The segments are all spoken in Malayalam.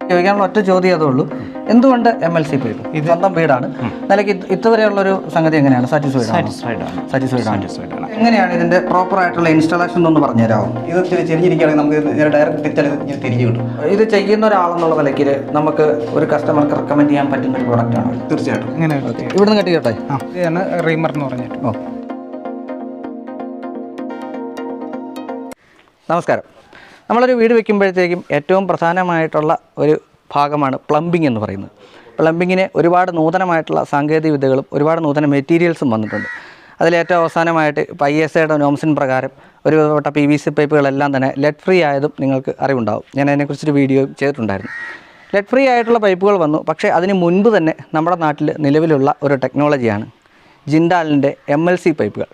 ചോദിക്കാനുള്ള ഒറ്റ ചോദ്യം അതേ ഉള്ളൂ, എന്തുകൊണ്ട് MLC പൈപ്പ്? ഇത് സ്വന്തം വീടാണ്, നിലയ്ക്ക് ഇതുവരെയുള്ളൊരു സംഗതി എങ്ങനെയാണ്? സാറ്റിസ്ഫൈഡ് ആണ്. എങ്ങനെയാണ് ഇതിന്റെ പ്രോപ്പർ ആയിട്ടുള്ള ഇൻസ്റ്റാളേഷൻ എന്നൊന്ന് പറഞ്ഞുതരാമോ? ഇത് ചെരിഞ്ഞിരിക്കുകയാണെങ്കിൽ നമുക്ക് ഡയറക്റ്റ് തിരിഞ്ഞു കിട്ടും. ഇത് ചെയ്യുന്ന ഒരാളെന്നുള്ള നിലയ്ക്ക് നമുക്ക് ഒരു കസ്റ്റമർക്ക് റെക്കമെൻഡ് ചെയ്യാൻ പറ്റുന്ന ഒരു പ്രോഡക്റ്റ് ആണ്. തീർച്ചയായിട്ടും. ഇങ്ങനെ ഇവിടുന്ന് കെട്ടിക്കട്ടെ. ഇതാണ് റീമർ എന്ന് പറഞ്ഞിട്ട്. നമസ്കാരം. നമ്മളൊരു വീട് വെക്കുമ്പോഴത്തേക്കും ഏറ്റവും പ്രധാനമായിട്ടുള്ള ഒരു ഭാഗമാണ് പ്ലംബിംഗ് എന്ന് പറയുന്നത്. പ്ലംബിങ്ങിന് ഒരുപാട് നൂതനമായിട്ടുള്ള സാങ്കേതിക വിദ്യകളും ഒരുപാട് നൂതന മെറ്റീരിയൽസും വന്നിട്ടുണ്ട്. അതിലേറ്റവും അവസാനമായിട്ട് ഇപ്പോൾ ISAയുടെ നോംസിന് പ്രകാരം ഒരുവിധപ്പെട്ട PVC പൈപ്പുകളെല്ലാം തന്നെ ലെഡ് ഫ്രീ ആയതും നിങ്ങൾക്ക് അറിവുണ്ടാവും. ഞാൻ അതിനെക്കുറിച്ചൊരു വീഡിയോ ചെയ്തിട്ടുണ്ടായിരുന്നു. ലെഡ് ഫ്രീ ആയിട്ടുള്ള പൈപ്പുകൾ വന്നു. പക്ഷേ അതിന് മുൻപ് തന്നെ നമ്മുടെ നാട്ടിൽ നിലവിലുള്ള ഒരു ടെക്നോളജിയാണ് ജിൻഡാലിൻ്റെ MLC പൈപ്പുകൾ.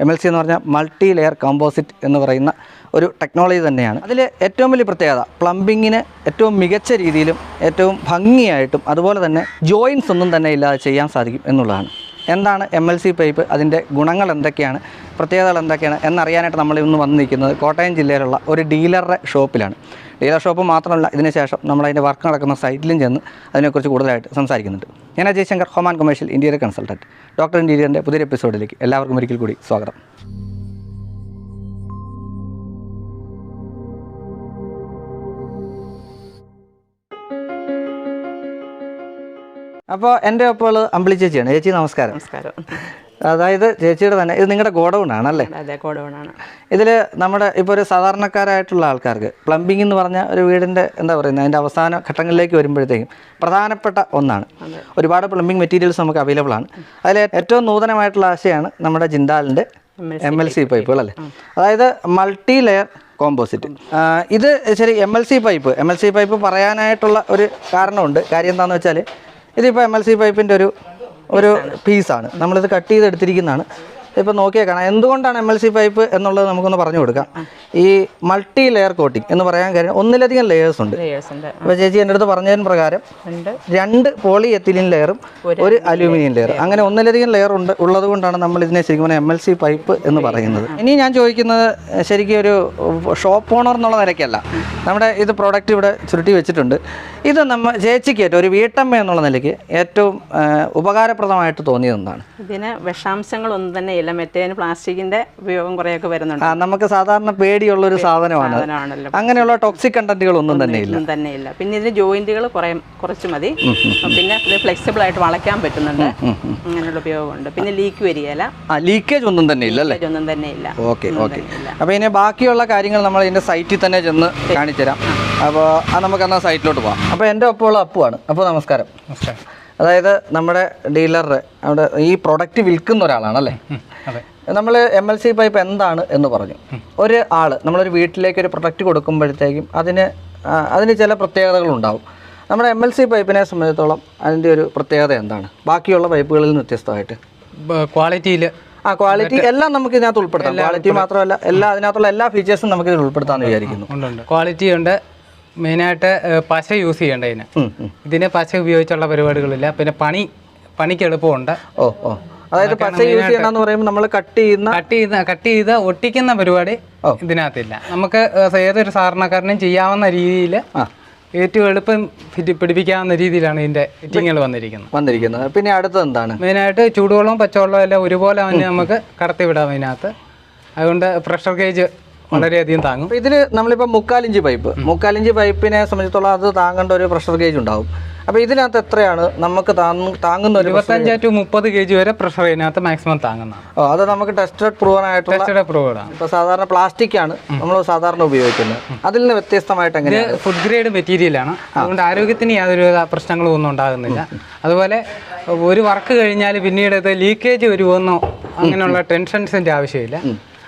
MLC എന്ന് പറഞ്ഞാൽ മൾട്ടി ലെയർ കോമ്പോസിറ്റ് എന്ന് പറയുന്ന ഒരു ടെക്നോളജി തന്നെയാണ്. അതിൽ ഏറ്റവും വലിയ പ്രത്യേകത പ്ലംബിങ്ങിന് ഏറ്റവും മികച്ച രീതിയിലും ഏറ്റവും ഭംഗിയായിട്ടും അതുപോലെ തന്നെ ജോയിൻസ് ഒന്നും തന്നെ ഇല്ലാതെ ചെയ്യാൻ സാധിക്കും എന്നുള്ളതാണ്. എന്താണ് MLC പൈപ്പ്, അതിൻ്റെ ഗുണങ്ങൾ എന്തൊക്കെയാണ്, പ്രത്യേകതകൾ എന്തൊക്കെയാണ് എന്നറിയാനായിട്ട് നമ്മൾ ഇന്ന് വന്ന് നിൽക്കുന്നത് കോട്ടയം ജില്ലയിലുള്ള ഒരു ഡീലറുടെ ഷോപ്പിലാണ്. ഡീലർ ഷോപ്പ് മാത്രമല്ല, ഇതിനുശേഷം നമ്മളതിൻ്റെ വർക്ക് നടക്കുന്ന സൈറ്റിലും ചെന്ന് അതിനെക്കുറിച്ച് കൂടുതലായിട്ട് സംസാരിക്കുന്നുണ്ട്. ഞാൻ Ajay Shankar, home and commercial interior consultant, doctor ഇൻറ്റീരിയറിൻ്റെ പുതിയൊരു എപ്പിസോഡിലേക്ക് എല്ലാവർക്കും ഒരിക്കൽ കൂടി സ്വാഗതം. അപ്പോൾ എൻ്റെ ഒപ്പം അമ്പിളി ചേച്ചിയാണ്. ചേച്ചി നമസ്കാരം. നമസ്കാരം. അതായത് ചേച്ചിയുടെ തന്നെ ഇത് നിങ്ങളുടെ ഗോഡൗൺ ആണല്ലേ? അതെ, ഗോഡൗണാണ്. ഇതിൽ നമ്മുടെ ഇപ്പോൾ ഒരു സാധാരണക്കാരായിട്ടുള്ള ആൾക്കാർക്ക് പ്ലംബിംഗ് എന്ന് പറഞ്ഞാൽ ഒരു വീടിൻ്റെ എന്താ പറയുന്നത്, അതിൻ്റെ അവസാന ഘട്ടങ്ങളിലേക്ക് വരുമ്പോഴത്തേക്കും പ്രധാനപ്പെട്ട ഒന്നാണ്. ഒരുപാട് പ്ലംബിംഗ് മെറ്റീരിയൽസ് നമുക്ക് അവൈലബിൾ ആണ്. അതിൽ ഏറ്റവും നൂതനമായിട്ടുള്ള ആശയമാണ് നമ്മുടെ ജിൻഡാലിൻ്റെ MLC പൈപ്പുകൾ അല്ലേ? അതായത് മൾട്ടി ലെയർ കോമ്പോസിറ്റ്. ഇത് ശരി MLC പൈപ്പ് പറയാനായിട്ടുള്ള ഒരു കാരണമുണ്ട്. കാര്യം എന്താണെന്ന് വെച്ചാൽ ഇതിപ്പോൾ MLC പൈപ്പിൻ്റെ ഒരു പീസാണ്. നമ്മളിത് കട്ട് ചെയ്തെടുത്തിരിക്കുന്നതാണ്. ഇപ്പോൾ നോക്കിയാൽ കാണാം. എന്തുകൊണ്ടാണ് MLC പൈപ്പ് എന്നുള്ളത് നമുക്കൊന്ന് പറഞ്ഞു കൊടുക്കാം. ഈ മൾട്ടി ലെയർ കോട്ടിംഗ് എന്ന് പറയാൻ കാര്യം ഒന്നിലധികം ലേയേഴ്സ് ഉണ്ട്. അപ്പോൾ ചേച്ചി എൻ്റെ അടുത്ത് പറഞ്ഞതിന് പ്രകാരം 2 പോളി എത്തിലീൻ ലെയറും ഒരു അലൂമിനിയം ലെയർ, അങ്ങനെ ഒന്നിലധികം ലെയർ ഉള്ളത് കൊണ്ടാണ് നമ്മൾ ഇതിനെ ശരിക്കും പറഞ്ഞാൽ MLC പൈപ്പ് എന്ന് പറയുന്നത്. ഇനി ഞാൻ ചോദിക്കുന്നത് ശരിക്കും ഒരു ഷോപ്പ് ഓണർ എന്നുള്ള നിലയ്ക്കല്ല, നമ്മുടെ ഇത് പ്രോഡക്റ്റ് ഇവിടെ ചുരുട്ടി വെച്ചിട്ടുണ്ട്. ഇത് ചേച്ചിക്ക് ഏറ്റവും ഒരു വീട്ടമ്മ എന്നുള്ള നിലയ്ക്ക് ഏറ്റവും ഉപകാരപ്രദമായിട്ട് തോന്നിയത് എന്താണ്? ഇതിന് വിഷാംശങ്ങളൊന്നും തന്നെ ഇല്ല. മറ്റേതിന് പ്ലാസ്റ്റിക്കിന്റെ ഉപയോഗം കുറേയൊക്കെ വരുന്നുണ്ട്. നമുക്ക് സാധാരണ പേടിയുള്ളൊരു സാധനമാണ്. അങ്ങനെയുള്ള ടോക്സിക് കണ്ടന്റുകൾ ഒന്നും തന്നെ ഇല്ല. പിന്നെ ഇതിന് ജോയിന്റുകൾ കുറച്ച് മതി. പിന്നെ ഇത് ഫ്ലെക്സിബിൾ ആയിട്ട് വളയ്ക്കാൻ പറ്റുന്നുണ്ട്. അങ്ങനെയുള്ള ഉപയോഗമുണ്ട്. പിന്നെ ലീക്ക് വരികയില്ല. ലീക്കേജ് ഒന്നും തന്നെ ഇല്ല. ഓക്കെ. അപ്പോൾ ഇനി ബാക്കിയുള്ള കാര്യങ്ങൾ നമ്മൾ ഇതിന്റെ സൈറ്റിൽ തന്നെ ചെന്ന് കാണിച്ചു തരാം. അപ്പോൾ നമുക്ക് എന്നാൽ സൈറ്റിലോട്ട് പോകാം. അപ്പോൾ എൻ്റെ ഒപ്പമുള്ള അപ്പുവാണ്. അപ്പോൾ നമസ്കാരം. അതായത് നമ്മുടെ ഡീലറുടെ അവിടെ ഈ പ്രൊഡക്റ്റ് വിൽക്കുന്ന ഒരാളാണല്ലേ? നമ്മൾ MLC പൈപ്പ് എന്താണ് എന്ന് പറഞ്ഞു. ഒരു ആൾ നമ്മളൊരു വീട്ടിലേക്ക് ഒരു പ്രൊഡക്റ്റ് കൊടുക്കുമ്പോഴത്തേക്കും അതിന് ചില പ്രത്യേകതകളുണ്ടാവും. നമ്മുടെ MLC പൈപ്പിനെ സംബന്ധിച്ചിടത്തോളം അതിൻ്റെ ഒരു പ്രത്യേകത എന്താണ് ബാക്കിയുള്ള പൈപ്പുകളിൽ നിന്ന് വ്യത്യസ്തമായിട്ട്? ക്വാളിറ്റി എല്ലാം നമുക്ക് ഇതിനകത്ത് ഉൾപ്പെടുത്താം. ക്വാളിറ്റി മാത്രമല്ല, അതിനകത്തുള്ള എല്ലാ ഫീച്ചേഴ്സും നമുക്ക് ഇതിൽ ഉൾപ്പെടുത്താമെന്ന് വിചാരിക്കുന്നു. ക്വാളിറ്റി ഉണ്ട്. മെയിനായിട്ട് പശ യൂസ് ചെയ്യേണ്ട ഇതിന് പശ ഉപയോഗിച്ചുള്ള പരിപാടികളില്ല. പിന്നെ പണിക്ക് എളുപ്പമുണ്ട്. അതായത് പശ യൂസ് ചെയ്യണമെന്ന് പറയുമ്പോൾ നമ്മൾ കട്ട് ചെയ്ത് ഒട്ടിക്കുന്ന പരിപാടി ഇതിനകത്തില്ല. നമുക്ക് ഏതൊരു സാധാരണക്കാരനും ചെയ്യാവുന്ന രീതിയിൽ ഏറ്റവും എളുപ്പം പിടിപ്പിക്കാവുന്ന രീതിയിലാണ് ഇതിന്റെ ഫിറ്റിങ്ങുകൾ വന്നിരിക്കുന്നത്. പിന്നെ അടുത്തത് എന്താണ്? മെയിനായിട്ട് ചൂടുവെള്ളവും പച്ചവെള്ളവും എല്ലാം ഒരുപോലെ നമുക്ക് കടത്തിവിടാം ഇതിനകത്ത്. അതുകൊണ്ട് പ്രഷർ ഗേജ് വളരെയധികം താങ്ങും. ഇതിൽ നമ്മളിപ്പോൾ 3/4 ഇഞ്ച് പൈപ്പിനെ സംബന്ധിച്ചിടത്തോളം അത് താങ്ങേണ്ട ഒരു പ്രഷർ ഗേജ് ഉണ്ടാവും. അപ്പോൾ ഇതിനകത്ത് എത്രയാണ് നമുക്ക് താങ്ങുന്ന? 25 to 30 kg വരെ പ്രഷർ ഇതിനകത്ത് മാക്സിമം താങ്ങുന്നതാണ്. അത് നമുക്ക് ടെസ്റ്റഡ് പ്രൂവൺ ആയിട്ടുള്ള. ഇപ്പോൾ സാധാരണ പ്ലാസ്റ്റിക് ആണ് നമ്മൾ സാധാരണ ഉപയോഗിക്കുന്നത്. അതിൽ നിന്ന് വ്യത്യസ്തമായിട്ട് എങ്ങനെയാണ്? ഫുഡ് ഗ്രേഡ് മെറ്റീരിയലാണ്. അതുകൊണ്ട് ആരോഗ്യത്തിന് യാതൊരു പ്രശ്നങ്ങളും ഒന്നും ഉണ്ടാകുന്നില്ല. അതുപോലെ ഒരു വർക്ക് കഴിഞ്ഞാൽ പിന്നീട് ഇത് ലീക്കേജ് വരുമെന്നോ അങ്ങനെയുള്ള ടെൻഷൻസിൻ്റെ ആവശ്യമില്ല.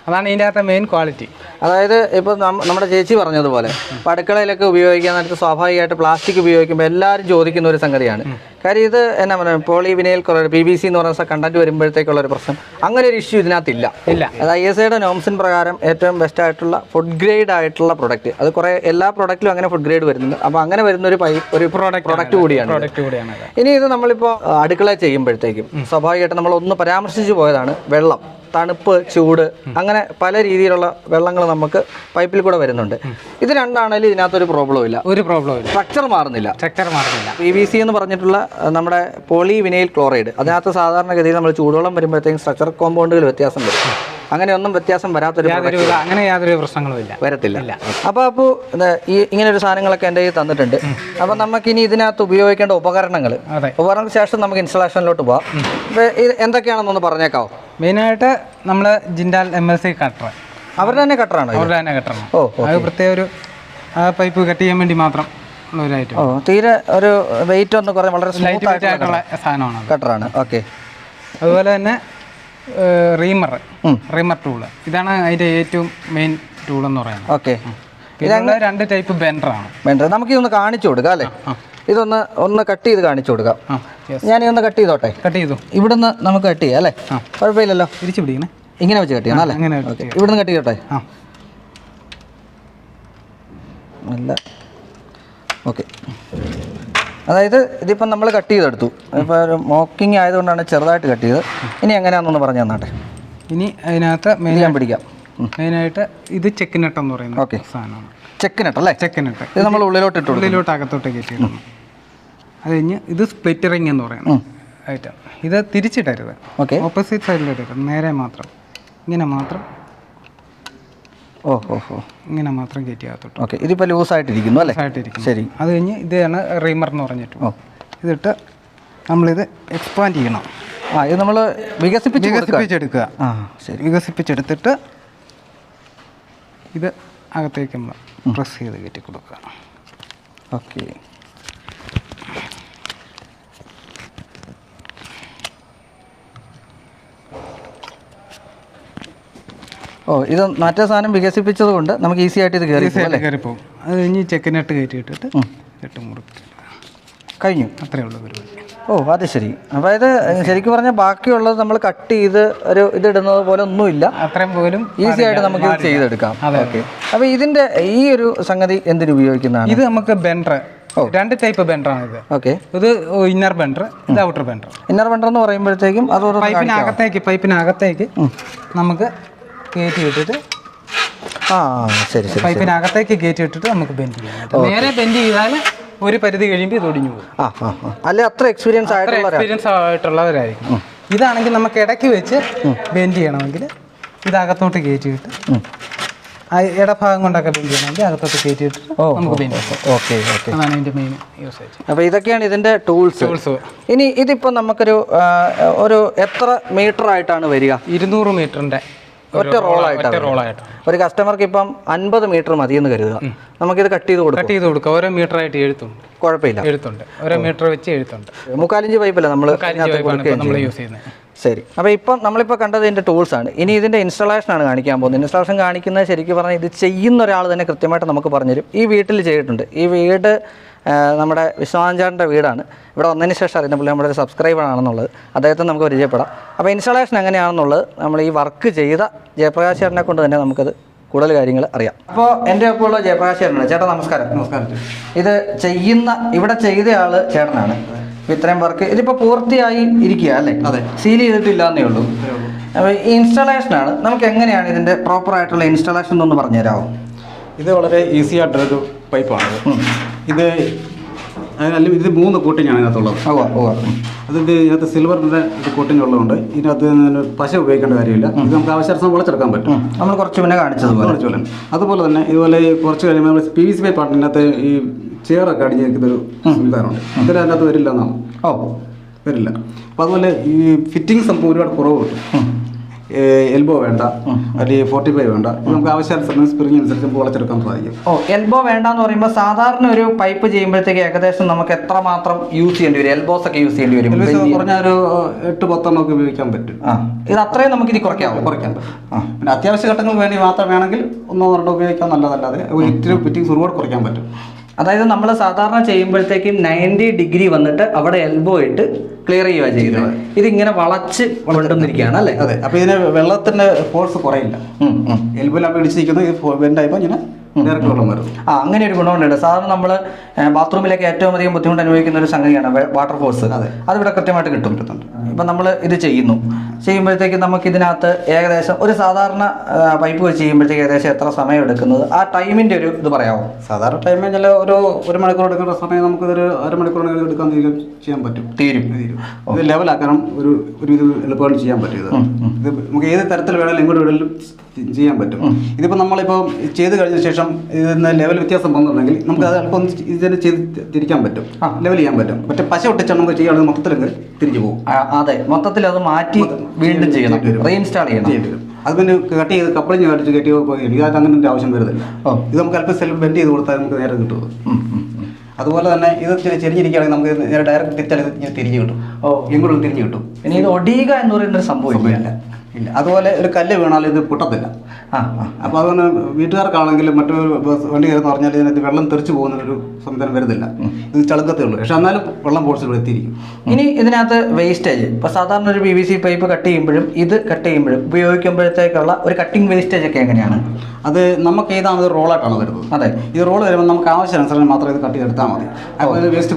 അതാണ് ഇതിൻ്റെ അകത്തെ മെയിൻ ക്വാളിറ്റി. അതായത് ഇപ്പോൾ നമ്മുടെ ചേച്ചി പറഞ്ഞതുപോലെ അടുക്കളയിലൊക്കെ ഉപയോഗിക്കാൻ നേരത്ത് സ്വാഭാവികമായിട്ട് പ്ലാസ്റ്റിക് ഉപയോഗിക്കുമ്പോൾ എല്ലാവരും ചോദിക്കുന്ന ഒരു സംഗതിയാണ്, കാര്യം ഇത് എന്നാ പറയുക പോളിവിനൈൽ ക്ലോറൈഡ് PVC എന്ന് പറയുന്ന കണ്ടന്റ് വരുമ്പോഴത്തേക്കുള്ള ഒരു പ്രശ്നം, അങ്ങനെ ഒരു ഇഷ്യൂ ഇതിനകത്തില്ല. ഇല്ല. അത് ISIയുടെ നോംസിൻ പ്രകാരം ഏറ്റവും ബെസ്റ്റ് ആയിട്ടുള്ള ഫുഡ് ഗ്രേഡ് ആയിട്ടുള്ള പ്രൊഡക്റ്റ്. അത് കുറേ എല്ലാ പ്രൊഡക്റ്റിലും അങ്ങനെ ഫുഡ് ഗ്രേഡ് വരുന്നുണ്ട്. അപ്പോൾ അങ്ങനെ വരുന്ന ഒരു പ്രൊഡക്റ്റ് കൂടിയാണ്. ഇനി ഇത് നമ്മളിപ്പോൾ അടുക്കള ചെയ്യുമ്പോഴത്തേക്കും സ്വാഭാവികമായിട്ട് നമ്മൾ ഒന്ന് പരാമർശിച്ചു പോയതാണ് വെള്ളം, തണുപ്പ്, ചൂട്, അങ്ങനെ പല രീതിയിലുള്ള വെള്ളങ്ങൾ നമുക്ക് പൈപ്പിൽ കൂടെ വരുന്നുണ്ട്. ഇത് രണ്ടാണെങ്കിലും ഇതിനകത്തൊരു പ്രോബ്ലം ഇല്ല, സ്ട്രക്ചർ മാറുന്നില്ല. PVC എന്ന് പറഞ്ഞിട്ടുള്ള നമ്മുടെ പോളിവിനൈൽ ക്ലോറൈഡ്, അതിനകത്ത് സാധാരണഗതിയിൽ നമ്മൾ ചൂടുവെള്ളം വരുമ്പോഴത്തേക്കും സ്ട്രക്ചർ കോമ്പൗണ്ടുകൾ വ്യത്യാസം വരും. അങ്ങനെയൊന്നും വ്യത്യാസം യാതൊരു പ്രശ്നങ്ങളും വരത്തില്ല. അപ്പോൾ ഈ ഇങ്ങനെ ഒരു സാധനങ്ങളൊക്കെ എൻ്റെ കയ്യിൽ തന്നിട്ടുണ്ട്. അപ്പോൾ നമുക്കിനി ഇതിനകത്ത് ഉപയോഗിക്കേണ്ട ഉപകരണങ്ങൾക്ക് ശേഷം നമുക്ക് ഇൻസ്റ്റലേഷനിലോട്ട് പോവാം. അപ്പോൾ ഇത് എന്തൊക്കെയാണെന്നൊന്ന് പറഞ്ഞേക്കാവോ? മെയിനായിട്ട് നമ്മൾ ജിൻഡാൽ MLC കട്ടർ, അവരുടെ തന്നെ കട്ടറാണ്. ഓ, അത് പ്രത്യേക ഒരു പൈപ്പ് കട്ട് ചെയ്യാൻ വേണ്ടി മാത്രം ഉള്ള ഒരു ഐറ്റം. തീരെ ഒരു വെയിറ്റ് ഒന്നും കുറേ വളരെ സ്മൂത്ത് ആയിട്ടുള്ള സാധനമാണ് കട്ടറാണ്. ഓക്കെ. അതുപോലെ തന്നെ റീമർ ടൂള്, ഇതാണ് അതിൻ്റെ ഏറ്റവും മെയിൻ ടൂൾ എന്ന് പറയുന്നത്. ഓക്കെ. ഇതാണ് 2 ടൈപ്പ് ബെൻഡർ. നമുക്കിതൊന്ന് കാണിച്ചു കൊടുക്കാം അല്ലേ? ഇതൊന്ന് കട്ട് ചെയ്ത് കാണിച്ചു കൊടുക്കാം. ഞാനിതൊന്ന് കട്ട് ചെയ്തോട്ടെ. ഇവിടുന്ന് നമുക്ക് കട്ട് ചെയ്യാം അല്ലേ? കുഴപ്പമില്ലല്ലോ. തിരിച്ചു പിടിക്കണേ, ഇങ്ങനെ വെച്ച് കട്ട് ചെയ്യണം അല്ലേ? ഇവിടുന്ന് കട്ട് ചെയ്തോട്ടെ. നല്ല ഓക്കെ. അതായത് ഇതിപ്പം നമ്മൾ കട്ട് ചെയ്തെടുത്തു. ഇപ്പോൾ ഒരു മോക്കിങ് ആയതുകൊണ്ടാണ് ചെറുതായിട്ട് കട്ട് ചെയ്തത്. ഇനി എങ്ങനെയാണെന്നൊന്ന് പറഞ്ഞു തന്നാട്ടെ. ഇനി അതിനകത്ത് ഞാൻ പിടിക്കാം. മെയിനായിട്ട് ഇത് ചെക്ക് നെട്ട് എന്ന് പറയുന്നത് സാധനമാണ്. ചെക്ക് നെട്ട് അല്ലേ? ചെക്ക് നെട്ട് ഇത് നമ്മൾ ഉള്ളിലോട്ട് അകത്തോട്ട് കയറ്റിയിടുന്നു. അത് കഴിഞ്ഞ് ഇത് സ്പ്ലിറ്റ് റിംഗ് എന്ന് പറയുന്നത് ഐറ്റം. ഇത് തിരിച്ചിട്ടരുത്, ഓപ്പോസിറ്റ് സൈഡിലിട്ടരുത്, നേരെ മാത്രം ഇങ്ങനെ മാത്രം ഇങ്ങനെ മാത്രം കയറ്റി അകത്തോട്ട്. ഓക്കെ. ഇതിപ്പോൾ ലൂസായിട്ടിരിക്കുന്നു അല്ലേ? ശരി. അത് കഴിഞ്ഞ് ഇതാണ് റീമർ എന്ന് പറഞ്ഞിട്ട് ഇതിട്ട് നമ്മളിത് എക്സ്പാൻഡ് ചെയ്യണം. ഇത് നമ്മൾ വികസിപ്പിച്ചെടുക്കുക. വികസിപ്പിച്ചെടുത്തിട്ട് ഇത് അകത്തേക്ക് നമ്മൾ പ്രസ് ചെയ്ത് കയറ്റി കൊടുക്കുക. ഓക്കെ. ഇത് മറ്റേ സാധനം വികസിപ്പിച്ചത് കൊണ്ട് നമുക്ക് ഈസി ആയിട്ട് ഇത് കയറിപ്പോകും. അത് കഴിഞ്ഞ് ചെക്ക് നെട്ട് കയറ്റിയിട്ടിട്ട് ഇട്ട് മുറുക്കി കഴിഞ്ഞു. അത്രേ ഉള്ളൂ പരിപാടി. അത് ശരി. അപ്പോൾ ഇത് ശരിക്കും പറഞ്ഞാൽ ബാക്കിയുള്ളത് നമ്മൾ കട്ട് ചെയ്ത് ഒരു ഇതിടുന്നത് പോലെ ഒന്നുമില്ല, അത്രയും പോലും ഈസി ആയിട്ട് നമുക്ക് ഇത് ചെയ്തെടുക്കാം. ഓക്കെ. അപ്പോൾ ഇതിൻ്റെ ഈ ഒരു സംഗതി എന്തിനു ഉപയോഗിക്കുന്നതാണ്? ഇത് നമുക്ക് ബെൻഡർ, 2 ടൈപ്പ് ബെൻഡറാണ് ഇത്. ഓക്കെ. ഇത് ഇന്നർ ബെൻഡർ, ഇത് ഔട്ടർ ബെൻഡർ. ഇന്നർ ബെൻഡർ എന്ന് പറയുമ്പോഴത്തേക്കും അത് പൈപ്പിനകത്തേക്ക് നമുക്ക് കയറ്റി ഇട്ടിട്ട് പൈപ്പിനകത്തേക്ക് കയറ്റി ഇട്ടിട്ട് നമുക്ക് ബെൻഡ് ചെയ്യാം. നേരെ ബെൻഡ് ചെയ്താൽ ഒരു പരിധി കഴിയുമ്പോൾ ഇത് ഒടിഞ്ഞു പോകും. അല്ലെ അത്ര എക്സ്പീരിയൻസ് ആയിട്ടുള്ളവരായിരിക്കും. ഇതാണെങ്കിൽ നമുക്ക് ഇടയ്ക്ക് വെച്ച് ബെൻഡ് ചെയ്യണമെങ്കിൽ ഇത് അകത്തോട്ട് കയറ്റിയിട്ട് ഇടഭാഗം കൊണ്ടൊക്കെ ബെൻഡ് ചെയ്യണമെങ്കിൽ അകത്തോട്ട് കയറ്റിയിട്ട് നമുക്ക് ബെൻഡ് ചെയ്യാം. ഓക്കെ. അതാണ് ഇതിൻ്റെ മെയിൻ യൂസേജ്. അപ്പോൾ ഇതൊക്കെയാണ് ഇതിൻ്റെ ടൂൾസ്. ഇനി ഇതിപ്പോൾ നമുക്കൊരു എത്ര മീറ്റർ ആയിട്ടാണ് വരിക? 200 മീറ്ററിൻ്റെ ഒറ്റ റോളായിട്ട്. ഒരു കസ്റ്റമർക്ക് ഇപ്പം 50 മീറ്റർ മതി എന്ന് കരുതുക, നമുക്കിത് കട്ട് ചെയ്ത് കൊടുക്കാം. ഓരോ മീറ്റർ ആയിട്ട് എഴുത്തുണ്ട്, കുഴപ്പമില്ല, എഴുത്തുണ്ട്. ഓരോ മീറ്റർ വെച്ച് എഴുത്തുണ്ട്. 3/4 ഇഞ്ച് പൈപ്പല്ല നമ്മൾ യൂസ് ചെയ്യുന്നത്. ശരി. അപ്പോൾ നമ്മളിപ്പോൾ കണ്ടത് ഇതിൻ്റെ ടൂൾസാണ്. ഇനി ഇതിൻ്റെ ഇൻസ്റ്റലേഷനാണ് കാണിക്കാൻ പോകുന്നത്. ഇൻസ്റ്റലേഷൻ കാണിക്കുന്നത് ശരിക്കും പറഞ്ഞാൽ ഇത് ചെയ്യുന്ന ഒരാൾ തന്നെ കൃത്യമായിട്ട് നമുക്ക് പറഞ്ഞുതരും. ഈ വീട്ടിൽ ചെയ്തിട്ടുണ്ട്. ഈ വീട് നമ്മുടെ വിശ്വനാഥൻ്റെ വീടാണ്. ഇവിടെ വന്നതിന് ശേഷം അറിയുന്ന പുള്ളി നമ്മുടെ ഒരു സബ്സ്ക്രൈബർ ആണെന്നുള്ളത് അദ്ദേഹത്തെ നമുക്ക് പരിചയപ്പെടാം. അപ്പോൾ ഇൻസ്റ്റലേഷൻ എങ്ങനെയാണെന്നുള്ളത് നമ്മൾ ഈ വർക്ക് ചെയ്ത ജയപ്രകാശ് ചേട്ടനെ കൊണ്ട് തന്നെ നമുക്കത് കൂടുതൽ കാര്യങ്ങൾ അറിയാം. അപ്പോൾ എൻ്റെ ഒപ്പം ഉള്ള ജയപ്രകാശ് ചേട്ടനാണ്. ചേട്ടാ നമസ്കാരം. ഇത് ഇവിടെ ചെയ്ത ആൾ ചേട്ടനാണ്. അപ്പോൾ ഇത്രയും വർക്ക് ഇതിപ്പോൾ പൂർത്തിയായി ഇരിക്കുക അല്ലേ? അതെ. സീൽ ചെയ്തിട്ടില്ല എന്നേ ഉള്ളൂ. അപ്പോൾ ഈ ഇൻസ്റ്റലേഷനാണ്, നമുക്ക് എങ്ങനെയാണ് ഇതിൻ്റെ പ്രോപ്പറായിട്ടുള്ള ഇൻസ്റ്റലേഷൻ എന്നൊന്ന് പറഞ്ഞു തരാമോ? ഇത് വളരെ ഈസി ആയിട്ടൊരു പൈപ്പാണ്. ഇത് 3 കോട്ടിങ്ങാണ് ഇതിനകത്തുള്ളത്. ഇതിനകത്ത് സിൽവറിൻ്റെ ഒരു കോട്ടിങ് ഉള്ളതുകൊണ്ട് ഇതിനകത്ത് പശ ഉപയോഗിക്കേണ്ട കാര്യമില്ല. ഇത് നമുക്ക് ആവശ്യാനുസരണം വളച്ചെടുക്കാൻ പറ്റും. നമ്മൾ കുറച്ച് മുന്നേ കാണിച്ചതുപോലെ. അതുപോലെ തന്നെ ഇതുപോലെ കുറച്ച് കഴിയുമ്പോൾ നമ്മൾ PVC പൈപ്പാണ് ഇതിനകത്ത് ഈ ചെയറൊക്കെ അടിഞ്ഞിരിക്കുന്നൊരു സംവിധാനമുണ്ട്. ഇതിനകത്ത് വരില്ല എന്നാണ്. വരില്ല. അപ്പോൾ അതുപോലെ ഈ ഫിറ്റിങ്സ് നമുക്ക് ഒരുപാട് കുറവ് കിട്ടും. എൽബോ വേണ്ട, അല്ലെങ്കിൽ 45 വേണ്ട. നമുക്ക് ആവശ്യാനുസരണം സ്പ്രിംഗ് അനുസരിച്ച് വളച്ചെടുക്കാൻ സാധിക്കും. എൽബോ വേണ്ട എന്ന് പറയുമ്പോൾ സാധാരണ ഒരു പൈപ്പ് ചെയ്യുമ്പോഴത്തേക്ക് ഏകദേശം നമുക്ക് എത്രമാത്രം യൂസ് ചെയ്യേണ്ടി വരും? എൽബോസ് ഒക്കെ യൂസ് ചെയ്യേണ്ടി വരും? പറഞ്ഞാൽ ഒരു 8-10 നമുക്ക് ഉപയോഗിക്കാൻ പറ്റും. ഇത് അത്രയും നമുക്ക് ഇത് കുറയ്ക്കാൻ പറ്റും. പിന്നെ അത്യാവശ്യ ഘട്ടങ്ങൾക്ക് വേണ്ടി മാത്രം വേണമെങ്കിൽ 1-2 ഉപയോഗിക്കാൻ നല്ലതല്ലാതെ ഫിറ്റിങ്സ് ഒരുപാട് കുറയ്ക്കാൻ പറ്റും. അതായത് നമ്മൾ സാധാരണ ചെയ്യുമ്പോഴത്തേക്കും 90 ഡിഗ്രി വന്നിട്ട് അവിടെ എൽബോ ഇട്ട് ക്ലിയർ ചെയ്യുക ചെയ്യുന്നത്. ഇതിങ്ങനെ വളച്ച് കൊണ്ടുവന്നിരിക്കുകയാണ് അല്ലേ? അതെ. അപ്പോൾ ഇതിന് വെള്ളത്തിന്റെ ഫോഴ്സ് കുറയില്ല. എൽബോയിലാകുമ്പോൾ ഇടിച്ചിരിക്കുന്നത് ഇത് ബെൻഡായപ്പോൾ ഇങ്ങനെ ഡയറക്റ്റ് വെള്ളം വരുന്നു. അങ്ങനെ ഒരു ഗുണമുണ്ട്. സാധാരണ നമ്മൾ ബാത്റൂമിലേക്ക് ഏറ്റവും അധികം ബുദ്ധിമുട്ട് അനുഭവിക്കുന്ന ഒരു സംഗതിയാണ് വാട്ടർ ഫോഴ്സ്. അതിവിടെ കൃത്യമായിട്ട് കിട്ടുന്നുണ്ട്. ഇപ്പം നമ്മൾ ഇത് ചെയ്യുമ്പോഴത്തേക്ക് നമുക്ക് ഇതിനകത്ത് ഏകദേശം ഒരു സാധാരണ പൈപ്പ് വെച്ച് ചെയ്യുമ്പോഴത്തേക്ക് ഏകദേശം എത്ര സമയം എടുക്കുന്നത്, ആ ടൈമിൻ്റെ ഒരു ഇത് പറയാമോ? സാധാരണ ടൈം കഴിഞ്ഞാൽ ഒരു മണിക്കൂർ എടുക്കേണ്ട സമയം നമുക്കിതൊരു അരമണിക്കൂറിനുള്ളിൽ എടുക്കാൻ ചെയ്യാൻ പറ്റും. തീരും. ഇത് ലെവലാക്കണം ഒരു ഇത് എളുപ്പമാണ് ചെയ്യാൻ പറ്റും. ഇത് നമുക്ക് ഏത് തരത്തിൽ വേണമെങ്കിലും എങ്ങോട്ട് വേണമെങ്കിലും ചെയ്യാൻ പറ്റും. ഇതിപ്പോൾ നമ്മളിപ്പോൾ ചെയ്ത് കഴിഞ്ഞ ശേഷം ഇതിന് ലെവൽ വ്യത്യാസം വന്നിട്ടുണ്ടെങ്കിൽ നമുക്ക് അത് എളുപ്പം ഇതിനെ ചെയ്ത് തിരിക്കാൻ പറ്റും, ലെവൽ ചെയ്യാൻ പറ്റും. മറ്റേ പശ ഒട്ടിച്ചാണ് നമുക്ക് ചെയ്യുകയാണെങ്കിൽ മൊത്തത്തിലൊക്കെ തിരിച്ചു പോകും. അതെ, മൊത്തത്തിൽ അത് മാറ്റി വീണ്ടും ചെയ്യണം, റീഇൻസ്റ്റാൾ ചെയ്യണം. അത് പിന്നെ കട്ട് ചെയ്ത് കപ്പിളിങ് കട്ടിച്ച് കെട്ടി എനിക്ക് അത് അങ്ങനെ ആവശ്യം വരുന്നില്ല. ഇത് നമുക്ക് അല്പം സെൽഫ് ബെൻഡ് ചെയ്ത് കൊടുത്താൽ നമുക്ക് നേരെ കിട്ടും. അതുപോലെ തന്നെ ഇത് ചെരിഞ്ഞിരിക്കുകയാണെങ്കിൽ നമുക്ക് നേരെ ഡയറക്റ്റ് തിരിച്ചാൽ തിരിഞ്ഞ് കിട്ടും. എങ്ങോട്ടും തിരിഞ്ഞ് കിട്ടും. പിന്നെ ഇത് ഒടിയുക എന്ന് പറയുന്നൊരു സംഭവമില്ല. ഇല്ല. അതുപോലെ ഒരു കല്ല് വീണാൽ ഇത് പൊട്ടത്തില്ല. അപ്പോൾ അതുകൊണ്ട് വീട്ടുകാർക്കാണെങ്കിലും മറ്റൊരു വണ്ടി കയറുന്ന പറഞ്ഞാൽ ഇതിനകത്ത് വെള്ളം തെറിച്ച് പോകുന്നൊരു സംവിധാനം വരുന്നില്ല. ഇത് ചളുക്കത്തേ ഉള്ളൂ. പക്ഷെ എന്നാലും വെള്ളം പോർച്ചിൽ എത്തിയിരിക്കും. ഇനി ഇതിനകത്ത് വേസ്റ്റേജ്, ഇപ്പോൾ സാധാരണ ഒരു PVC പൈപ്പ് കട്ട് ചെയ്യുമ്പോഴും ഇത് കട്ട് ചെയ്യുമ്പോഴും ഉപയോഗിക്കുമ്പോഴത്തേക്കുള്ള ഒരു കട്ടിങ് വേസ്റ്റേജ് ഒക്കെ എങ്ങനെയാണ്? അത് നമുക്ക് ഏതാണ് റോളായിട്ടാണ് വരുന്നത്. അതെ, ഈ റോള് വരുമ്പോൾ നമുക്ക് ആവശ്യാനുസരണം മാത്രം ഇത് കട്ട് ചെയ്തെടുത്താൽ മതി. അപ്പോൾ വേസ്റ്റ്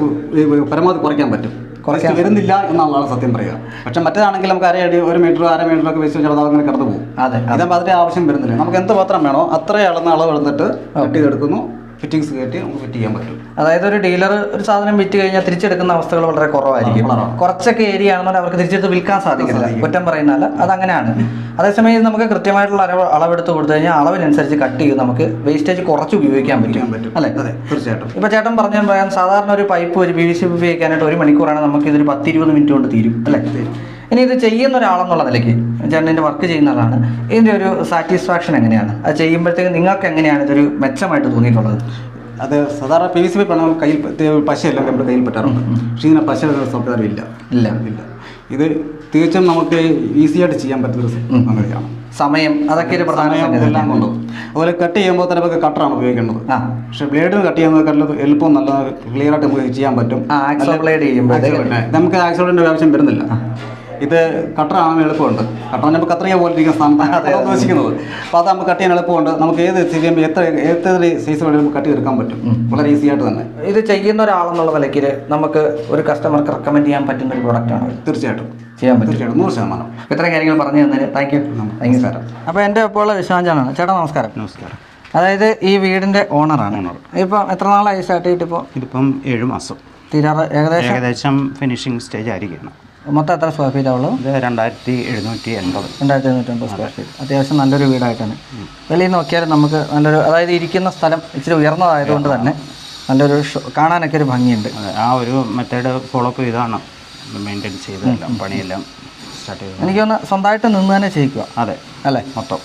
പരമാവധി കുറയ്ക്കാൻ പറ്റും. കുറച്ച് വരുന്നില്ല എന്നുള്ളതാണ് സത്യം പറയുക. പക്ഷെ മറ്റേതാണെങ്കിൽ നമുക്ക് അര മീറ്റർ ഒക്കെ വേസ്റ്റ് വെച്ചാൽ അങ്ങനെ കടന്നു പോകും. ഇതാകുമ്പോൾ അതിൻ്റെ ആവശ്യം വരുന്നില്ല. നമുക്ക് എന്ത് പാത്രം വേണോ അത്രയും അളവ് എടുത്തിട്ട് കട്ട് ചെയ്തെടുക്കുന്നു, ഫിറ്റിങ്സ് കയറ്റി നമുക്ക് ഫിറ്റ് ചെയ്യാൻ പറ്റും. അതായത് ഒരു ഡീലർ ഒരു സാധനം വിറ്റ് കഴിഞ്ഞാൽ തിരിച്ചെടുക്കുന്ന അവസ്ഥകൾ വളരെ കുറവായിരിക്കും. കുറച്ചൊക്കെ ഏരിയ ആണെന്നുണ്ടെങ്കിൽ അവർക്ക് തിരിച്ചെടുത്ത് വിൽക്കാൻ സാധിക്കില്ല. കുറ്റം പറയുന്നതല്ല, അതങ്ങനെയാണ്. അതേസമയം നമുക്ക് കൃത്യമായിട്ടുള്ള അളവെടുത്ത് കൊടുത്തു കഴിഞ്ഞാൽ അളവിനനുസരിച്ച് കട്ട് ചെയ്ത് നമുക്ക് വേസ്റ്റേജ് കുറച്ച് ഉപയോഗിക്കാൻ പറ്റും അല്ലേ? അതെ, തീർച്ചയായിട്ടും. ഇപ്പോൾ ചേട്ടൻ പറയാൻ സാധാരണ ഒരു പൈപ്പ് ഒരു PVC ഉപയോഗിക്കാനായിട്ട് 1 മണിക്കൂറാണ്, നമുക്ക് ഇതൊരു 10-20 മിനിറ്റ് കൊണ്ട് തീരും അല്ലേ? ഇനി ഇത് ചെയ്യുന്ന ഒരാളെന്നുള്ള നിലയ്ക്ക്, ചേട്ടൻ്റെ വർക്ക് ചെയ്യുന്ന ആളാണ്, ഇതിൻ്റെ ഒരു സാറ്റിസ്ഫാക്ഷൻ എങ്ങനെയാണ്? അത് ചെയ്യുമ്പോഴത്തേക്ക് നിങ്ങൾക്ക് എങ്ങനെയാണ് ഇതൊരു മെച്ചമായിട്ട് തോന്നിയിട്ടുള്ളത്? അത് സാധാരണ PVC പൈപ്പ് നമ്മൾ കയ്യിൽ പശയെല്ലാം നമ്മുടെ കയ്യിൽ പറ്റാറുണ്ട്. പക്ഷേ ഇതിനെ പശ സംവിധാനം ഇല്ല. ഇത് തീർച്ചയായും നമുക്ക് ഈസിയായിട്ട് ചെയ്യാൻ പറ്റുന്ന സംഗതിയാണ്. സമയം അതൊക്കെ ഒരു പ്രധാന എല്ലാം കൊണ്ടു. അതുപോലെ കട്ട് ചെയ്യുമ്പോൾ തന്നെ നമുക്ക് കട്ടറാണ് ഉപയോഗിക്കേണ്ടത്. പക്ഷേ ബ്ലേഡിന് കട്ട് ചെയ്യുന്നത് എളുപ്പം നല്ല ക്ലിയർ ആയിട്ട് നമുക്ക് ചെയ്യാൻ പറ്റും. ബ്ലേഡ് ചെയ്യുമ്പോൾ നമുക്ക് ആക്സിഡന്റിന്റെ ആവശ്യം വരുന്നില്ല. ഇത് കട്ടറാണ് എളുപ്പമുണ്ട്. കട്ടർ നമുക്ക് കത്രിക പോലെ ഇരിക്കുന്ന സ്ഥാനത്താണ് ഉദ്ദേശിക്കുന്നത്. അപ്പോൾ അത് നമുക്ക് കട്ട് ചെയ്യാൻ എളുപ്പമുണ്ട്. നമുക്ക് ഏത് ചെയ്യുമ്പോൾ എത്ര സൈസ് വേണമെങ്കിലും കട്ട് ചെയ്തെടുക്കാൻ പറ്റും വളരെ ഈസി ആയിട്ട് തന്നെ. ഇത് ചെയ്യുന്ന ഒരാളെന്നുള്ള നിലയ്ക്ക് നമുക്ക് ഒരു കസ്റ്റമർക്ക് റെക്കമെൻഡ് ചെയ്യാൻ പറ്റുന്ന ഒരു പ്രോഡക്റ്റാണ്. തീർച്ചയായിട്ടും ചെയ്യാൻ പറ്റും. 100%. ഇത്രയും കാര്യങ്ങൾ പറഞ്ഞു തന്നതിന് താങ്ക് യു സാർ. അപ്പോൾ എൻ്റെ ഇപ്പോൾ വിശ്വാഞ്ചാണ്. ചേട്ടാ നമസ്കാരം. നമസ്കാരം. അതായത് ഈ വീടിൻ്റെ ഓണറാണ്. ഇപ്പം എത്ര നാളായി സ്റ്റാർട്ട് ചെയ്തിട്ടിപ്പോൾ? ഇതിപ്പം 7 മാസം തീരാറ് ഏകദേശം ഫിനിഷിംഗ് സ്റ്റേജ് ആയിരിക്കണം. മൊത്തം എത്ര സ്ക്വയർ ഫീറ്റ് ആവുള്ളൂ? ഇത് 2780. 2780 സ്ക്വയർ ഫീറ്റ്. അത്യാവശ്യം നല്ലൊരു വീടായിട്ടാണ്. വെളിയിൽ നോക്കിയാൽ നമുക്ക് നല്ലൊരു, അതായത് ഇരിക്കുന്ന സ്ഥലം ഇച്ചിരി ഉയർന്നതായതുകൊണ്ട് തന്നെ നല്ലൊരു കാണാനൊക്കെ ഒരു ഭംഗിയുണ്ട്. ആ ഒരു മെത്തേഡ് ഫോളോ അപ്പ് ചെയ്താണ് മെയിൻറ്റെയിൻ ചെയ്തതെല്ലാം, പണിയെല്ലാം സ്റ്റാർട്ട് ചെയ്തത്. എനിക്കൊന്ന് സ്വന്തമായിട്ട് നിന്ന് തന്നെ ചെയ്യിക്കുക. അതെ അല്ലേ? മൊത്തം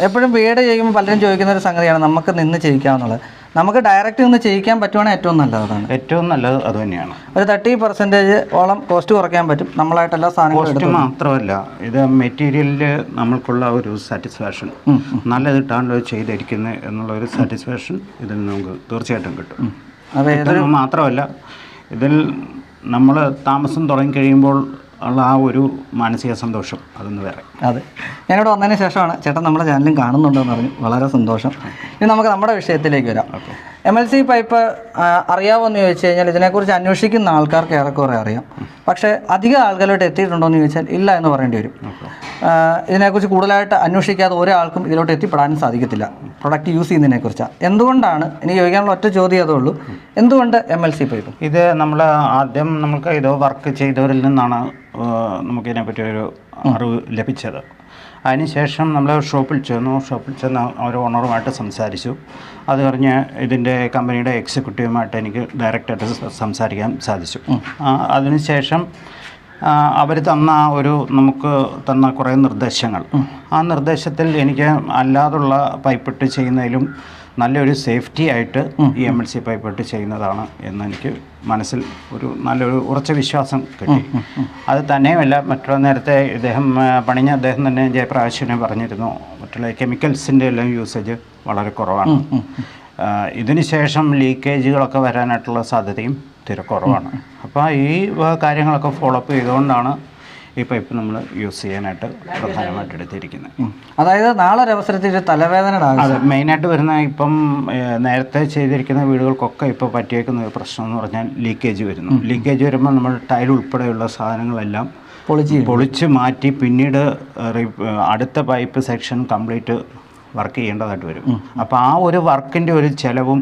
എപ്പോഴും വീട് ചെയ്യുമ്പോൾ പലരും ചോദിക്കുന്ന ഒരു സംഗതിയാണ് നമുക്ക് നിന്ന് ചെയ്യിക്കാമെന്നുള്ളത്. നമുക്ക് ഡയറക്റ്റ് നിന്ന് ചെയ്യിക്കാൻ പറ്റുവാണെങ്കിൽ ഏറ്റവും നല്ലതാണ്. ഏറ്റവും നല്ലത് അത് തന്നെയാണ്. ഒരു 30% ഓളം കോസ്റ്റ് കുറയ്ക്കാൻ പറ്റും നമ്മളായിട്ട് എല്ലാ സാധനങ്ങളും. കോസ്റ്റ് മാത്രമല്ല, ഇത് മെറ്റീരിയലിൽ നമ്മൾക്കുള്ള ഒരു സാറ്റിസ്ഫാക്ഷൻ, നല്ലതിട്ടാണല്ലോ ചെയ്തിരിക്കുന്നത് എന്നുള്ള ഒരു സാറ്റിസ്ഫാക്ഷൻ ഇതിൽ നമുക്ക് തീർച്ചയായിട്ടും കിട്ടും. അതെ, മാത്രമല്ല ഇതിൽ നമ്മൾ താമസം തുടങ്ങി കഴിയുമ്പോൾ ഉള്ള ആ ഒരു മാനസിക സന്തോഷം അതൊന്ന് വേറെ. അതെ, ഞാനിവിടെ വന്നതിന് ശേഷമാണ് ചേട്ടൻ നമ്മുടെ ചാനലും കാണുന്നുണ്ടെന്ന് പറഞ്ഞു. വളരെ സന്തോഷം. ഇനി നമുക്ക് നമ്മുടെ വിഷയത്തിലേക്ക് വരാം. MLC പൈപ്പ് അറിയാമോയെന്ന് ചോദിച്ചു കഴിഞ്ഞാൽ ഇതിനെക്കുറിച്ച് അന്വേഷിക്കുന്ന ആൾക്കാർക്ക് ഏറെക്കുറെ അറിയാം. പക്ഷേ അധികം ആളുകളോട്ട് എത്തിയിട്ടുണ്ടോ എന്ന് ചോദിച്ചാൽ ഇല്ല എന്ന് പറയേണ്ടി വരും. ഇതിനെക്കുറിച്ച് കൂടുതലായിട്ട് അന്വേഷിക്കാതെ ഒരാൾക്കും ഇതിലോട്ട് എത്തിപ്പെടാനും സാധിക്കത്തില്ല പ്രൊഡക്റ്റ് യൂസ് ചെയ്യുന്നതിനെക്കുറിച്ചാണ്. എന്തുകൊണ്ടാണ്, എനിക്ക് ചോദിക്കാനുള്ള ഒറ്റ ചോദ്യം അതേ ഉള്ളൂ, എന്തുകൊണ്ട് MLC പൈപ്പ്? ഇത് നമ്മൾ ആദ്യം നമുക്ക് ഇത് വർക്ക് ചെയ്തവരിൽ നിന്നാണ് നമുക്കിതിനെപ്പറ്റി ഒരു അറിവ് ലഭിച്ചത്. അതിനുശേഷം നമ്മൾ ഷോപ്പിൽ ചെന്ന് അവർ ഓണറുമായിട്ട് സംസാരിച്ചു. അത് കഴിഞ്ഞ് ഇതിൻ്റെ കമ്പനിയുടെ എക്സിക്യൂട്ടീവുമായിട്ട് എനിക്ക് ഡയറക്റ്റായിട്ട് സംസാരിക്കാൻ സാധിച്ചു. അതിനുശേഷം അവർ നമുക്ക് തന്ന കുറേ നിർദ്ദേശങ്ങൾ, ആ നിർദ്ദേശത്തിൽ എനിക്ക് അല്ലാതുള്ള പൈപ്പിട്ട് ചെയ്യുന്നതിലും നല്ലൊരു സേഫ്റ്റി ആയിട്ട് ഈ MLC പൈപ്പിട്ട് ചെയ്യുന്നതാണ് എന്ന് എനിക്ക് മനസ്സിൽ ഒരു നല്ലൊരു ഉറച്ച വിശ്വാസം കിട്ടി. അത് തന്നെയുമല്ല, മറ്റുള്ള നേരത്തെ പണിഞ്ഞ അദ്ദേഹം തന്നെ ജയപ്രകാശിനെ പറഞ്ഞിരുന്നു, മറ്റുള്ള കെമിക്കൽസിൻ്റെ എല്ലാം യൂസേജ് വളരെ കുറവാണ്. ഇതിന് ശേഷം ലീക്കേജുകളൊക്കെ വരാനായിട്ടുള്ള സാധ്യതയും തീരെ കുറവാണ്. അപ്പോൾ ഈ കാര്യങ്ങളൊക്കെ ഫോളോ അപ്പ് ചെയ്തുകൊണ്ടാണ് ഈ പൈപ്പ് നമ്മൾ യൂസ് ചെയ്യാനായിട്ട് പ്രധാനമായിട്ട് എടുത്തിരിക്കുന്നത്. അതായത് നാളെ ഒരു അവസരത്തിൽ ഒരു തലവേദനയുടെ അത് ആവശ്യം മെയിനായിട്ട് വരുന്ന ഇപ്പം നേരത്തെ ചെയ്തിരിക്കുന്ന വീടുകൾക്കൊക്കെ ഇപ്പോൾ പറ്റിയേക്കുന്ന ഒരു പ്രശ്നം എന്ന് പറഞ്ഞാൽ ലീക്കേജ് വരുന്നു. ലീക്കേജ് വരുമ്പോൾ നമ്മൾ ടൈൽ ഉൾപ്പെടെയുള്ള സാധനങ്ങളെല്ലാം പൊളിച്ച് മാറ്റി പിന്നീട് അടുത്ത പൈപ്പ് സെക്ഷൻ കംപ്ലീറ്റ് വർക്ക് ചെയ്യേണ്ടതായിട്ട് വരും. അപ്പോൾ ആ ഒരു വർക്കിൻ്റെ ഒരു ചിലവും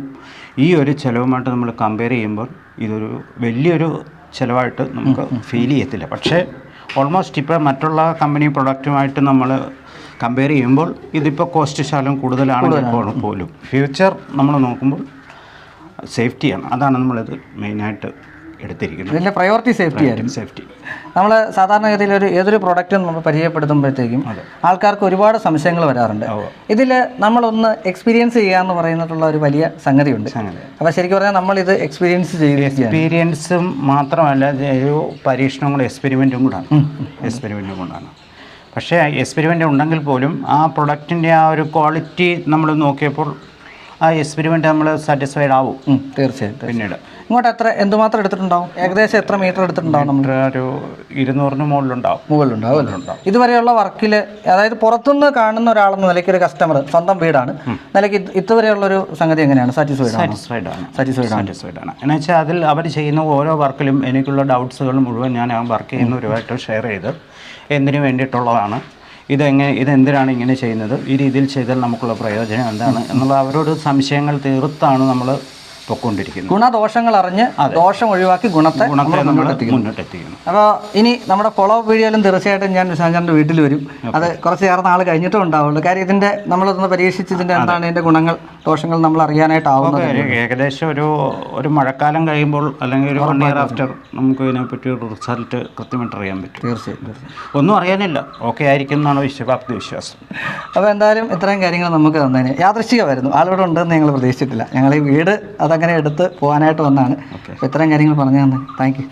ഈ ഒരു ചിലവുമായിട്ട് നമ്മൾ കമ്പയർ ചെയ്യുമ്പോൾ ഇതൊരു വലിയൊരു ചിലവായിട്ട് നമുക്ക് ഫീൽ ചെയ്യത്തില്ല. പക്ഷേ ഓൾമോസ്റ്റ് ഇപ്പോൾ മറ്റുള്ള കമ്പനി പ്രൊഡക്റ്റുമായിട്ട് നമ്മൾ കമ്പയർ ചെയ്യുമ്പോൾ ഇതിപ്പോൾ കോസ്റ്റ് ശകലം കൂടുതലാണെങ്കിൽ പോലും ഫ്യൂച്ചർ നമ്മൾ നോക്കുമ്പോൾ സേഫ്റ്റിയാണ്. അതാണ് നമ്മളിത് മെയിനായിട്ട് എടുത്തിരിക്കുന്നത്. ഇതിൻ്റെ പ്രയോറിറ്റി സേഫ്റ്റി ആയിരുന്നു. സേഫ്റ്റി നമ്മൾ സാധാരണഗതിയിൽ ഏതൊരു പ്രോഡക്റ്റും നമ്മൾ പരിചയപ്പെടുത്തുമ്പോഴത്തേക്കും ആൾക്കാർക്ക് ഒരുപാട് സംശയങ്ങൾ വരാറുണ്ട്. ഇതിൽ നമ്മളൊന്ന് എക്സ്പീരിയൻസ് ചെയ്യുക എന്ന് പറയുന്നിട്ടുള്ള ഒരു വലിയ സംഗതിയുണ്ട്. അപ്പോൾ ശരിക്കും പറഞ്ഞാൽ നമ്മളിത് എക്സ്പീരിയൻസും മാത്രമല്ല ഒരു പരീക്ഷണങ്ങളും എക്സ്പെരിമെൻറ്റും കൂടാണ്. പക്ഷേ എക്സ്പെരിമെൻ്റ് ഉണ്ടെങ്കിൽ പോലും ആ പ്രൊഡക്റ്റിൻ്റെ ആ ഒരു ക്വാളിറ്റി നമ്മൾ നോക്കിയപ്പോൾ ആ എക്സ്പെരിമെൻ്റ് നമ്മൾ സാറ്റിസ്ഫൈഡ് ആവും. തീർച്ചയായിട്ടും. പിന്നീട് ഇങ്ങോട്ട് എന്തുമാത്രം എടുത്തിട്ടുണ്ടാവും? ഏകദേശം എത്ര മീറ്റർ എടുത്തിട്ടുണ്ടാവും? നമ്മൾ ഒരു 200 മുകളിലുണ്ടാവും. ഇതുവരെയുള്ള വർക്കിൽ, അതായത് പുറത്തുനിന്ന് കാണുന്ന ഒരാളെന്ന നിലയ്ക്ക് ഒരു കസ്റ്റമർ സ്വന്തം വീടാണ് നിലയ്ക്ക് ഇതുവരെയുള്ളൊരു സംഗതി എങ്ങനെയാണ്? സാറ്റിസ്ഫൈഡ് ആണ്. എന്ന് വെച്ചാൽ അതിൽ അവർ ചെയ്യുന്ന ഓരോ വർക്കിലും എനിക്കുള്ള ഡൗട്ട്സുകൾ മുഴുവൻ ഞാൻ ആ വർക്ക് ചെയ്യുന്നവരുമായിട്ട് ഷെയർ ചെയ്ത് എന്തിനു വേണ്ടിയിട്ടുള്ളതാണ്, ഇതെന്തിനാണ് ഇങ്ങനെ ചെയ്യുന്നത്, ഈ രീതിയിൽ ചെയ്താൽ നമുക്കുള്ള പ്രയോജനം എന്താണ് എന്നുള്ള അവരോട് സംശയങ്ങൾ തീർത്താണ് നമ്മൾ പൊയ്ക്കൊണ്ടിരിക്കുന്നത്. ഗുണദോഷങ്ങൾ അറിഞ്ഞ് ദോഷം ഒഴിവാക്കി ഗുണത്തെ മുന്നോട്ടെത്തിക്കണം. അപ്പോൾ ഇനി നമ്മുടെ ഫോളോ അപ്പ് വീഡിയോയിലും തീർച്ചയായിട്ടും ഞാൻ വിശാഖാൻ്റെ വീട്ടിൽ വരും. അത് കുറച്ച് നാൾ കഴിഞ്ഞിട്ടും ഉണ്ടാവുള്ളൂ. കാര്യം ഇതിൻ്റെ നമ്മളൊന്ന് പരീക്ഷിച്ചതിൻ്റെ എന്താണ് ഇതിൻ്റെ ഗുണങ്ങൾ ദോഷങ്ങൾ നമ്മൾ അറിയാനായിട്ടാവുന്നത്. ഏകദേശം ഒരു മഴക്കാലം കഴിയുമ്പോൾ അല്ലെങ്കിൽ ഒരു 1 year ആഫ്റ്റർ നമുക്ക് ഇതിനെപ്പറ്റി ഒരു റിസൾട്ട് കൃത്യമായിട്ട് അറിയാൻ പറ്റും. തീർച്ചയായും. ഒന്നും അറിയാനില്ല, ഓക്കെ ആയിരിക്കും എന്നാണ് വിശ്വാസം. അപ്പോൾ എന്തായാലും ഇത്രയും കാര്യങ്ങൾ നമുക്ക് തന്നതിന് യാദൃശ്ചികമായിരുന്നു. ആളിവിടെ ഉണ്ടെന്ന് ഞങ്ങൾ പ്രതീക്ഷിച്ചിട്ടില്ല. ഞങ്ങൾ ഈ വീട് അതങ്ങനെ എടുത്ത് പോകാനായിട്ട് വന്നതാണ്. അപ്പോൾ ഇത്രയും കാര്യങ്ങൾ പറഞ്ഞു തന്നെ താങ്ക് യു.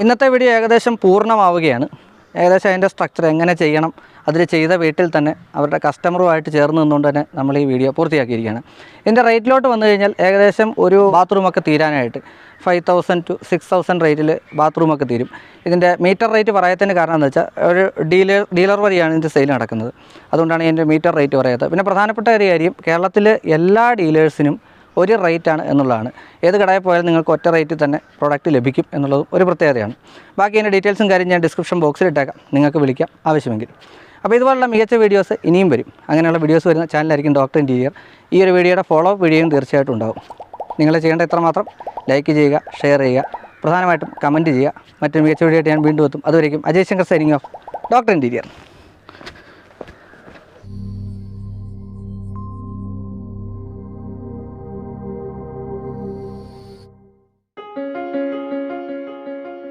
ഇന്നത്തെ വീഡിയോ ഏകദേശം പൂർണ്ണമാവുകയാണ്. ഏകദേശം അതിൻ്റെ സ്ട്രക്ചർ എങ്ങനെ ചെയ്യണം അതിൽ ചെയ്ത വീട്ടിൽ തന്നെ അവരുടെ കസ്റ്റമറുമായിട്ട് ചേർന്ന് നിന്നുകൊണ്ട് തന്നെ നമ്മൾ ഈ വീഡിയോ പൂർത്തിയാക്കിയിരിക്കുകയാണ്. ഇതിൻ്റെ റേറ്റിലോട്ട് വന്നു കഴിഞ്ഞാൽ ഏകദേശം ഒരു ബാത്റൂമൊക്കെ തീരാനായിട്ട് 5000 to 6000 റേറ്റിൽ ബാത്റൂമൊക്കെ തീരും. ഇതിൻ്റെ മീറ്റർ റേറ്റ് പറയത്തതിന് കാരണം എന്താ വെച്ചാൽ ഒരു ഡീലർ വഴിയാണ് ഇതിൻ്റെ സെയിൽ നടക്കുന്നത്. അതുകൊണ്ടാണ് ഇതിൻ്റെ മീറ്റർ റേറ്റ് പറയാത്തത്. പിന്നെ പ്രധാനപ്പെട്ട ഒരു കാര്യം, കേരളത്തിൽ എല്ലാ ഡീലേഴ്സിനും ഒരു റേറ്റാണ് എന്നുള്ളതാണ്. ഏത് കടയിൽ പോയാലും നിങ്ങൾക്ക് ഒറ്റ റേറ്റിൽ തന്നെ പ്രോഡക്റ്റ് ലഭിക്കും എന്നുള്ളതും ഒരു പ്രത്യേകതയാണ്. ബാക്കി അതിൻ്റെ ഡീറ്റെയിൽസും കാര്യം ഞാൻ ഡിസ്ക്രിപ്ഷൻ ബോക്സിൽ ഇട്ടേക്കാം, നിങ്ങൾക്ക് വിളിക്കാം ആവശ്യമെങ്കിൽ. അപ്പോൾ ഇതുപോലുള്ള മികച്ച വീഡിയോസ് ഇനിയും വരും. അങ്ങനെയുള്ള വീഡിയോസ് വരുന്ന ചാനലായിരിക്കും ഡോക്ടർ ഇൻറ്റീരിയർ. ഈ ഒരു വീഡിയോയുടെ ഫോളോ അപ്പ് വീഡിയോയും തീർച്ചയായിട്ടും ഉണ്ടാകും. നിങ്ങൾ ചെയ്യേണ്ട ഇത്രമാത്രം ലൈക്ക് ചെയ്യുക, ഷെയർ ചെയ്യുക, പ്രധാനമായിട്ടും കമൻറ്റ് ചെയ്യുക. മറ്റൊരു മികച്ച വീഡിയോ ആയിട്ട് ഞാൻ വീണ്ടും എത്തും. അതുവരേക്കും Ajay Shankar signing off, doctor interior.